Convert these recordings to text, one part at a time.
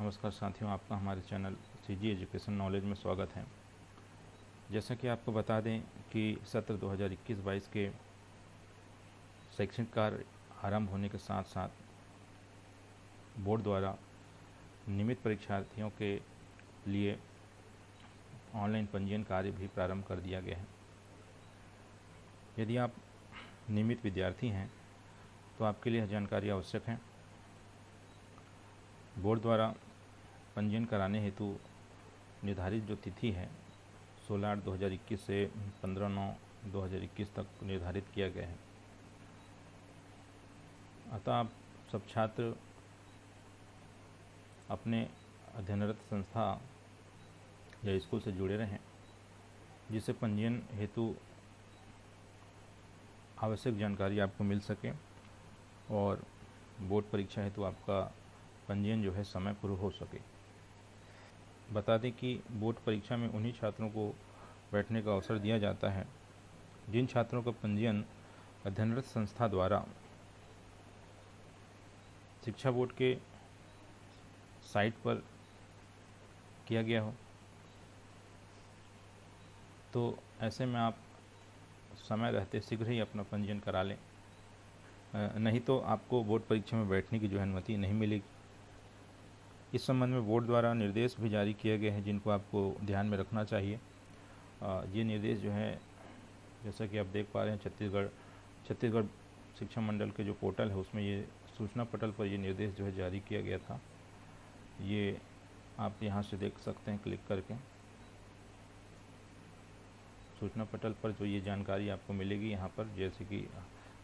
नमस्कार साथियों, आपका हमारे चैनल सीजी एजुकेशन नॉलेज में स्वागत है। जैसा कि आपको बता दें कि सत्र 2021-22 के शैक्षणिक कार्य आरंभ होने के साथ साथ बोर्ड द्वारा नियमित परीक्षार्थियों के लिए ऑनलाइन पंजीयन कार्य भी प्रारंभ कर दिया गया है। यदि आप नियमित विद्यार्थी हैं तो आपके लिए यह जानकारी आवश्यक है। बोर्ड द्वारा पंजीयन कराने हेतु निर्धारित जो तिथि है 16/8/2021 से 15/9/2021 तक निर्धारित किया गया है। अतः आप सब छात्र अपने अध्ययनरत संस्था या स्कूल से जुड़े रहें, जिससे पंजीयन हेतु आवश्यक जानकारी आपको मिल सके और बोर्ड परीक्षा हेतु आपका पंजीयन जो है समय पूर्व हो सके। बता दें कि बोर्ड परीक्षा में उन्हीं छात्रों को बैठने का अवसर दिया जाता है जिन छात्रों का पंजीयन अध्ययनरत संस्था द्वारा शिक्षा बोर्ड के साइट पर किया गया हो। तो ऐसे में आप समय रहते शीघ्र ही अपना पंजीयन करा लें, नहीं तो आपको बोर्ड परीक्षा में बैठने की जो है अनुमति नहीं मिलेगी। इस संबंध में बोर्ड द्वारा निर्देश भी जारी किए गए हैं जिनको आपको ध्यान में रखना चाहिए। ये निर्देश जो है, जैसा कि आप देख पा रहे हैं, छत्तीसगढ़ शिक्षा मंडल के जो पोर्टल है उसमें ये सूचना पटल पर ये निर्देश जो है जारी किया गया था। ये आप यहाँ से देख सकते हैं क्लिक करके। सूचना पटल पर जो ये जानकारी आपको मिलेगी यहाँ पर, जैसे कि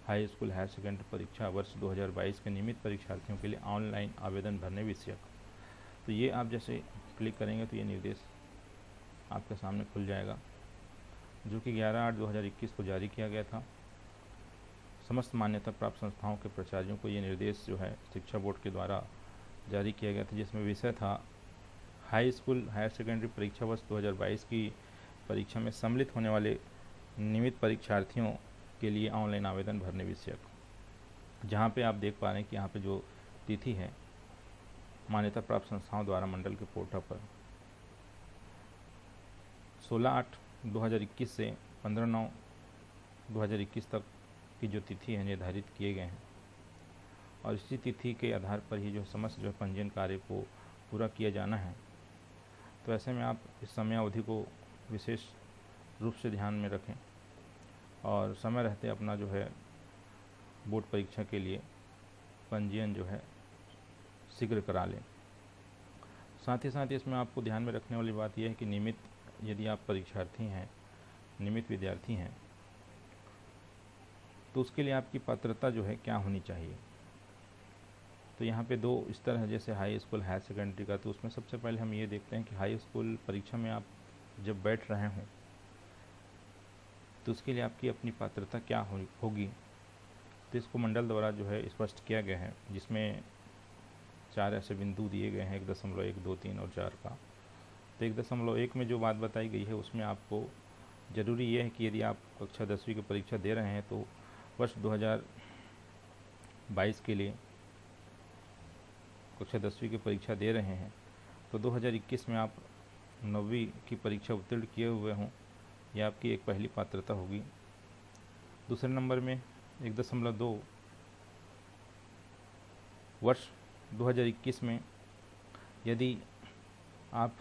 हाई स्कूल हायर सेकेंडरी परीक्षा वर्ष 2022 के नियमित परीक्षार्थियों के लिए ऑनलाइन आवेदन भरने विषयक। तो ये आप जैसे क्लिक करेंगे तो ये निर्देश आपके सामने खुल जाएगा, जो कि 11/8/2021 को जारी किया गया था। समस्त मान्यता प्राप्त संस्थाओं के प्राचार्यों को ये निर्देश जो है शिक्षा बोर्ड के द्वारा जारी किया गया था, जिसमें विषय था हाई स्कूल हायर सेकेंडरी परीक्षा वर्ष 2022 की परीक्षा में सम्मिलित होने वाले नियमित परीक्षार्थियों के लिए ऑनलाइन आवेदन भरने विषयक। जहाँ पे आप देख पा रहे हैं कि यहाँ पे जो तिथि है मान्यता प्राप्त संस्थाओं द्वारा मंडल के पोर्टल पर 16/8/2021 से 15/9/2021 तक की जो तिथि है निर्धारित किए गए हैं, और इसी तिथि के आधार पर ही जो समस्त जो पंजीयन कार्य को पूरा किया जाना है। तो ऐसे में आप इस समय अवधि को विशेष रूप से ध्यान में रखें और समय रहते अपना जो है बोर्ड परीक्षा के लिए पंजीयन जो है शीघ्र करा लें। साथ ही साथ इसमें आपको ध्यान में रखने वाली बात यह है कि नियमित, यदि आप परीक्षार्थी हैं, नियमित विद्यार्थी हैं, तो उसके लिए आपकी पात्रता जो है क्या होनी चाहिए। तो यहाँ पे दो स्तर है, जैसे हाई स्कूल हायर सेकेंडरी का। तो उसमें सबसे पहले हम ये देखते हैं कि हाई स्कूल परीक्षा में आप जब बैठ रहे हों तो उसके लिए आपकी अपनी पात्रता क्या होगी। तो इसको मंडल द्वारा जो है स्पष्ट किया गया है, जिसमें 4 ऐसे बिंदु दिए गए हैं, 1.1, 2, 3 और 4 का। तो 1.1 में जो बात बताई गई है उसमें आपको ज़रूरी ये है कि यदि आप कक्षा 10वीं की परीक्षा दे रहे हैं तो वर्ष 2022 के लिए कक्षा 10वीं की परीक्षा दे रहे हैं तो 2021 में आप 9वीं की परीक्षा उत्तीर्ण किए हुए हों, यह आपकी एक पहली पात्रता होगी। दूसरे नंबर में 1.2 वर्ष 2021 में यदि आप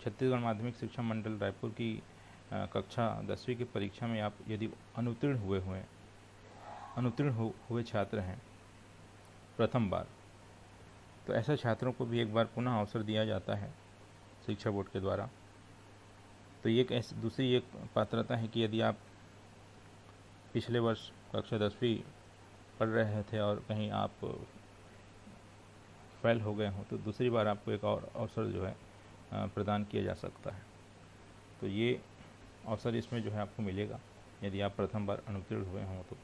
छत्तीसगढ़ माध्यमिक शिक्षा मंडल रायपुर की कक्षा 10वीं की परीक्षा में आप यदि अनुत्तीर्ण हुए छात्र हैं प्रथम बार, तो ऐसे छात्रों को भी एक बार पुनः अवसर दिया जाता है शिक्षा बोर्ड के द्वारा। तो ये एक दूसरी एक पात्रता है कि यदि आप पिछले वर्ष कक्षा 10वीं पढ़ रहे थे और कहीं आप फेल हो गए हों तो दूसरी बार आपको एक और अवसर जो है प्रदान किया जा सकता है। तो ये अवसर इसमें जो है आपको मिलेगा यदि आप प्रथम बार अनुत्तीर्ण हुए हों तो।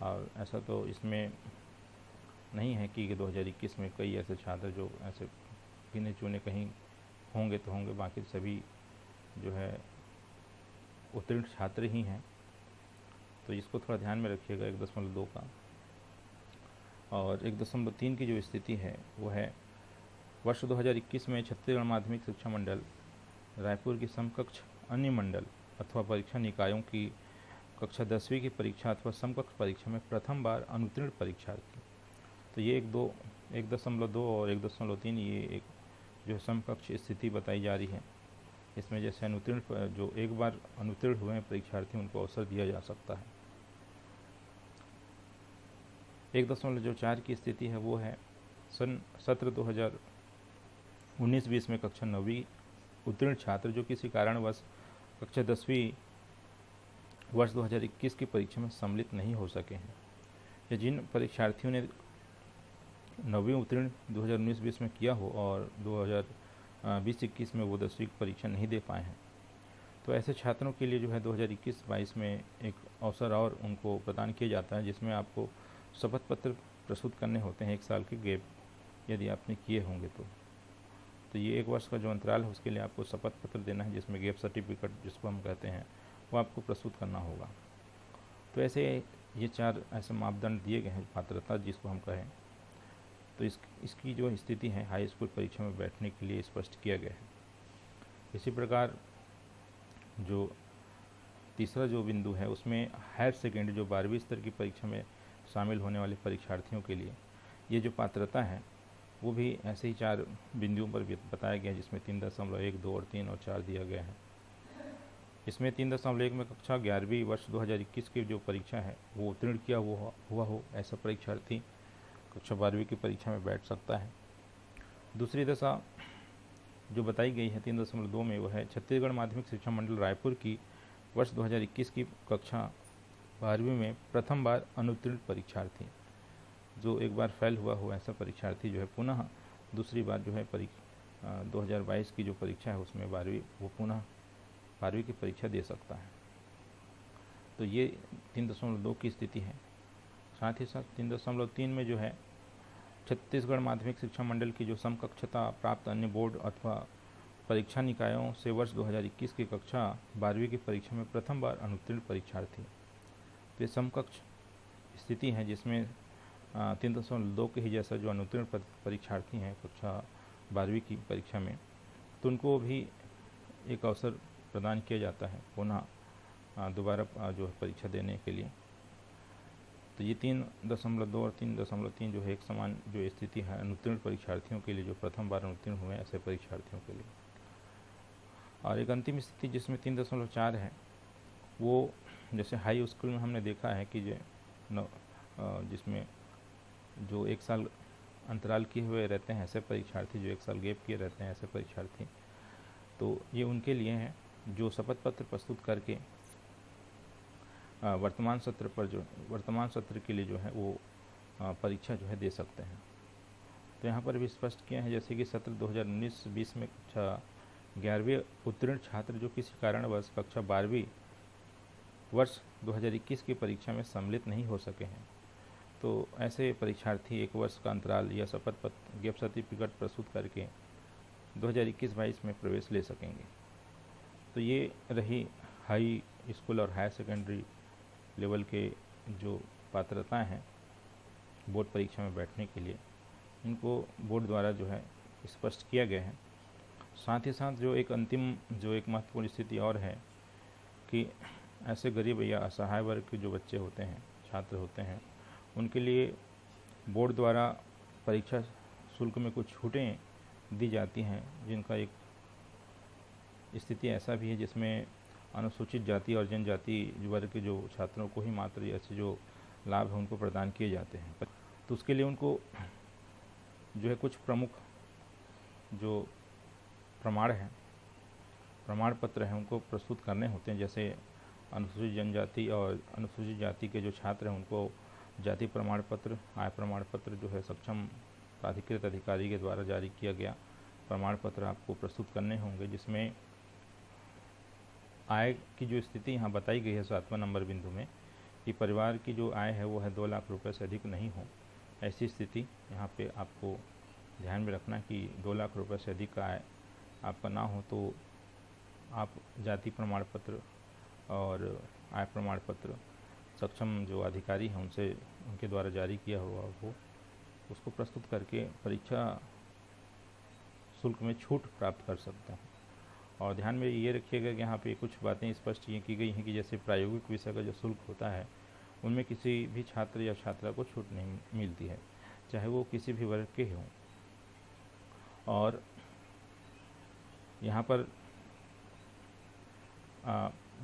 और ऐसा तो इसमें नहीं है कि 2021 में कई ऐसे छात्र जो ऐसे गिने चुने कहीं होंगे तो होंगे, बाकी सभी जो है उत्तीर्ण छात्र ही हैं। तो इसको थोड़ा ध्यान में रखिएगा 1.2 का। और 1.3 की जो स्थिति है वो है वर्ष 2021 में छत्तीसगढ़ माध्यमिक शिक्षा मंडल रायपुर की समकक्ष अन्य मंडल अथवा परीक्षा निकायों की कक्षा 10वीं की परीक्षा अथवा समकक्ष परीक्षा में प्रथम बार अनुत्तीर्ण परीक्षार्थी, तो ये 1.2 और 1.3 ये एक जो समकक्ष स्थिति बताई जा रही है। इसमें जैसे अनुत्तीर्ण जो एक बार अनुत्तीर्ण हुए हैं परीक्षार्थी उनको अवसर दिया जा सकता है। 1.4 की स्थिति है वो है सत्र 2019-20 में कक्षा 9वीं उत्तीर्ण छात्र जो किसी कारणवश कक्षा 10वीं वर्ष 2021 की परीक्षा में सम्मिलित नहीं हो सके हैं, या जिन परीक्षार्थियों ने 9वीं उत्तीर्ण 2019-20 में किया हो और 2020-21 में वो 10वीं की परीक्षा नहीं दे पाए हैं, तो ऐसे छात्रों के लिए जो है 2021-22 में एक अवसर और उनको प्रदान किया जाता है, जिसमें आपको शपथ पत्र प्रस्तुत करने होते हैं 1 साल के गैप यदि आपने किए होंगे तो ये 1 वर्ष का जो अंतराल है उसके लिए आपको शपथ पत्र देना है, जिसमें गैप सर्टिफिकेट जिसको हम कहते हैं वो आपको प्रस्तुत करना होगा। तो ऐसे ये 4 ऐसे मापदंड दिए गए हैं पात्रता जिसको हम कहें, तो इसकी जो स्थिति है हाई स्कूल परीक्षा में बैठने के लिए स्पष्ट किया गया है। इसी प्रकार जो तीसरा जो बिंदु है उसमें हायर सेकेंडरी जो 12वीं स्तर की परीक्षा में शामिल होने वाले परीक्षार्थियों के लिए ये जो पात्रता है वो भी ऐसे ही 4 बिंदुओं पर बताया गया है, जिसमें 3.1, 2 और 3 और 4 दिया गया है। इसमें 3.1 में कक्षा 11वीं वर्ष 2021 की जो परीक्षा है वो उत्तीर्ण किया हुआ हो ऐसा परीक्षार्थी कक्षा 12वीं की परीक्षा में बैठ सकता है। दूसरी दशा जो बताई गई है 3.2 में वो है छत्तीसगढ़ माध्यमिक शिक्षा मंडल रायपुर की वर्ष 2021 की कक्षा 12वीं में प्रथम बार अनुत्तीर्ण परीक्षार्थी, जो एक बार फेल हुआ हो ऐसा परीक्षार्थी जो है पुनः दूसरी बार जो है 2022 की जो परीक्षा है उसमें 12वीं वो पुनः 12वीं की परीक्षा दे सकता है। तो ये 3.2 की स्थिति है। साथ ही साथ 3.3 में जो है छत्तीसगढ़ माध्यमिक शिक्षा मंडल की जो समकक्षता प्राप्त अन्य बोर्ड अथवा परीक्षा निकायों से वर्ष 2021 की कक्षा 12वीं की परीक्षा में प्रथम बार अनुत्तीर्ण परीक्षार्थी, तो ये समकक्ष स्थिति है जिसमें 3.2 के ही जैसा जो अनुत्तीर्ण परीक्षार्थी हैं कक्षा 12वीं की परीक्षा में, तो उनको भी एक अवसर प्रदान किया जाता है पुनः दोबारा जो है परीक्षा देने के लिए। तो ये 3.2 और 3.3 जो है एक समान जो स्थिति है अनुत्तीर्ण परीक्षार्थियों के लिए जो प्रथम बार अनुत्तीर्ण हुए ऐसे परीक्षार्थियों के लिए। और एक अंतिम स्थिति जिसमें 3.4 है वो जैसे हाई स्कूल में हमने देखा है कि जिसमें जो 1 साल अंतराल किए हुए रहते हैं ऐसे परीक्षार्थी, जो 1 साल गैप किए रहते हैं ऐसे परीक्षार्थी, तो ये उनके लिए हैं जो शपथ पत्र प्रस्तुत करके वर्तमान सत्र के लिए जो है वो परीक्षा जो है दे सकते हैं। तो यहाँ पर भी स्पष्ट किया है जैसे कि सत्र 2019-20 में कक्षा 11वीं उत्तीर्ण छात्र जो किसी कारणवश कक्षा 12वीं वर्ष 2021 की परीक्षा में सम्मिलित नहीं हो सके हैं, तो ऐसे परीक्षार्थी 1 वर्ष का अंतराल या शपथ पत्र गैप सर्टिफिकेट प्रस्तुत करके 2021-22 में प्रवेश ले सकेंगे। तो ये रही हाई स्कूल और हायर सेकेंडरी लेवल के जो पात्रताएं हैं बोर्ड परीक्षा में बैठने के लिए, इनको बोर्ड द्वारा जो है स्पष्ट किया गया है। साथ ही साथ जो एक अंतिम जो एक महत्वपूर्ण स्थिति और है कि ऐसे गरीब या असहाय वर्ग के जो बच्चे होते हैं, छात्र होते हैं, उनके लिए बोर्ड द्वारा परीक्षा शुल्क में कुछ छूटें दी जाती हैं, जिनका एक स्थिति ऐसा भी है जिसमें अनुसूचित जाति और जनजाति वर्ग के जो छात्रों को ही मात्र ऐसे जो लाभ है उनको प्रदान किए जाते हैं। तो उसके लिए उनको जो है कुछ प्रमुख जो प्रमाण पत्र हैं उनको प्रस्तुत करने होते हैं। जैसे अनुसूचित जनजाति और अनुसूचित जाति के जो छात्र हैं उनको जाति प्रमाण पत्र, आय प्रमाण पत्र जो है सक्षम प्राधिकृत अधिकारी के द्वारा जारी किया गया प्रमाण पत्र आपको प्रस्तुत करने होंगे, जिसमें आय की जो स्थिति यहाँ बताई गई है 7वां नंबर बिंदु में कि परिवार की जो आय है वो है 2 लाख रुपए से अधिक नहीं हो। ऐसी स्थिति यहाँ पे आपको ध्यान में रखना कि 2 लाख रुपए से अधिक का आय आपका ना हो तो आप जाति प्रमाण पत्र और आय प्रमाण पत्र सक्षम जो अधिकारी हैं उनके द्वारा जारी किया हुआ वो उसको प्रस्तुत करके परीक्षा शुल्क में छूट प्राप्त कर सकते हैं। और ध्यान में ये रखिएगा कि यहाँ पे कुछ बातें स्पष्ट ये की गई हैं कि जैसे प्रायोगिक विषय का जो शुल्क होता है उनमें किसी भी छात्र या छात्रा को छूट नहीं मिलती है, चाहे वो किसी भी वर्ग के हों। और यहाँ पर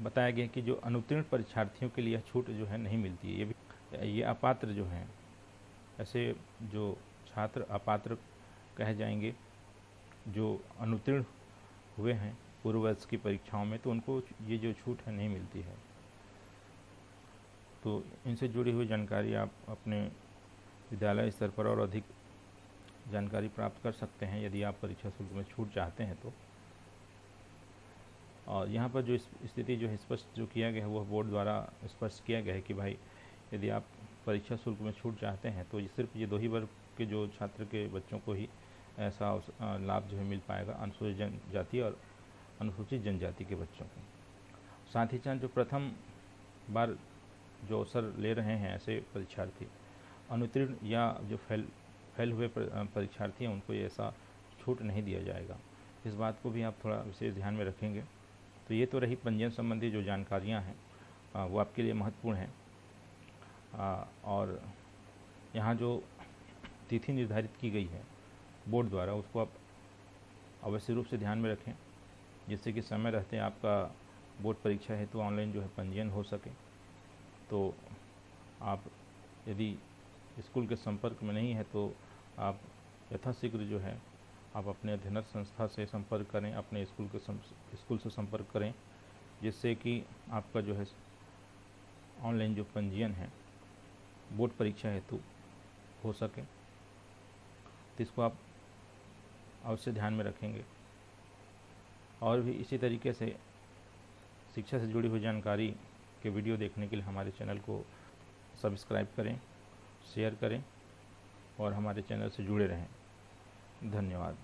बताया गया कि जो अनुत्तीर्ण परीक्षार्थियों के लिए छूट जो है नहीं मिलती है। ये अपात्र जो हैं, ऐसे जो छात्र अपात्र कहे जाएंगे जो अनुत्तीर्ण हुए हैं पूर्व वर्ष की परीक्षाओं में, तो उनको ये जो छूट है नहीं मिलती है। तो इनसे जुड़ी हुई जानकारी आप अपने विद्यालय स्तर पर और अधिक जानकारी प्राप्त कर सकते हैं यदि आप परीक्षा शुल्क में छूट चाहते हैं तो। और यहाँ पर जो स्थिति जो है स्पष्ट जो किया गया है वह बोर्ड द्वारा स्पष्ट किया गया है कि भाई यदि आप परीक्षा शुल्क में छूट चाहते हैं तो सिर्फ ये 2 ही वर्ग के जो छात्र के बच्चों को ही ऐसा लाभ जो है मिल पाएगा, अनुसूचित जनजाति और अनुसूचित जनजाति के बच्चों को। साथ ही साथ जो प्रथम बार जो अवसर ले रहे हैं ऐसे परीक्षार्थी, अनुत्तीर्ण या जो फेल हुए परीक्षार्थी हैं, उनको ये ऐसा छूट नहीं दिया जाएगा। इस बात को भी आप थोड़ा विशेष ध्यान में रखेंगे। तो ये तो रही पंजीयन संबंधी जो जानकारियाँ हैं वो आपके लिए महत्वपूर्ण हैं। और यहाँ जो तिथि निर्धारित की गई है बोर्ड द्वारा उसको आप अवश्य रूप से ध्यान में रखें, जिससे कि समय रहते आपका बोर्ड परीक्षा है तो ऑनलाइन जो है पंजीयन हो सके। तो आप यदि स्कूल के संपर्क में नहीं है तो आप यथाशीघ्र जो है आप अपने अध्ययनरत संस्था से संपर्क करें, अपने स्कूल से संपर्क करें, जिससे कि आपका जो है ऑनलाइन जो पंजीयन है बोर्ड परीक्षा हेतु हो सके। तो इसको आप अवश्य ध्यान में रखेंगे। और भी इसी तरीके से शिक्षा से जुड़ी हुई जानकारी के वीडियो देखने के लिए हमारे चैनल को सब्सक्राइब करें, शेयर करें और हमारे चैनल से जुड़े रहें। धन्यवाद।